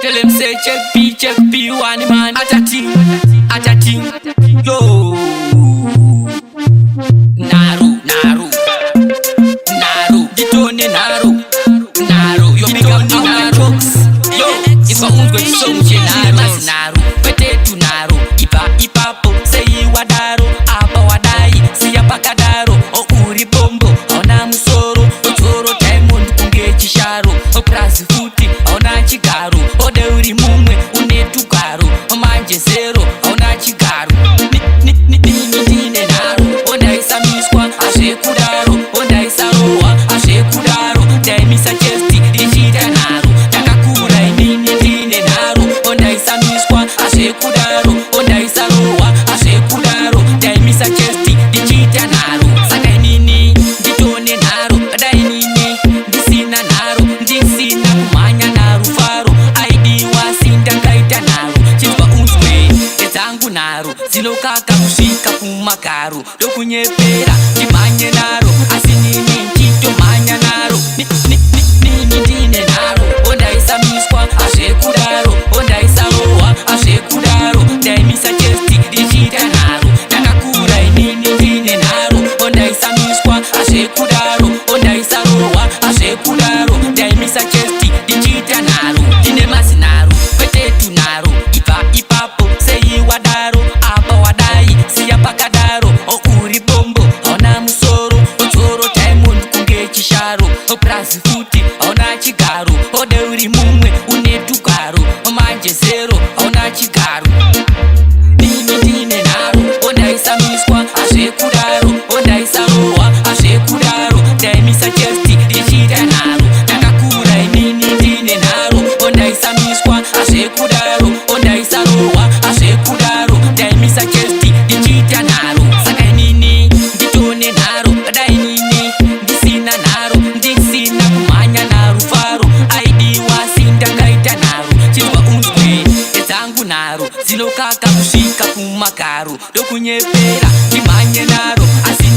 Tell them say check P, one man. Achating, yo. Nharo, ditone Nharo, yo big up Nharo. Yo, if I won't go so much Nharo, pete to Nharo, ipapo, say wadaro, apa wadai, siya pakadaro, o uri bombo, ona musoro, o toro diamond kunge chisharo, o prasi futi, ona chigaro, o deuri mumwe, unetukaro, o manje zero, ona chigaro. Nine Nharo, onda isa miskwa, ashe kudaro, onda isa roa, ashe kudaro, demisa chesti, dijita Nharo, takakura nine Nharo, onda isa miskwa, ashe kudaro, onda isa roa, ashe kudaro, demisa chesti, dijita Nharo, sakai nini, ditone Nharo, kadai nini, disina Nharo, disina kumanya Nharo faro, ID wasinda kaita Nharo, chizwa unswe, ezangu Nharo, ziloka kakushika kumakaru, dokunyepera, dimanye Nharo, asinini nkito manya Nharo, nine Nharo, onda isa miskwa, ashe kudaro, onda isa roa, ashe kudaro, demisa chesti, dijita Nharo, takakura nine Nharo, onda isa miskwa, ashe kudaro, onda isa roa, ashe kudaro, demisa chesti, dijita Nharo, dinemasi Nharo, pete tu Nharo, ipapo, seyi wadaro, apa wadai, siya pakadaro, o uri bombo, ona musoro, o toro diamond kunge chisharo, o prasi futi, ona chigaro, o deuri mumwe, unetukaro, o manje zero, ona chigaro. Nine Nharo, onda isa miskwa, ashe kudaro, onda isa roa, ashe kudaro, demisa chesti, dijita Nharo, takakura nine Nharo, onda isa miskwa, ashe kudaro, onda isa roa, ashe kudaro, demisa chesti, dijita Nharo, sakai nini, ditone Nharo, kadai nini, disina Nharo, disina kumanya Nharo faro, ID wasinda kaita Nharo, chizwa unswe, ezangu Nharo, ziloka kakushika kumakaru, dokunyepera, dimanye Nharo, asini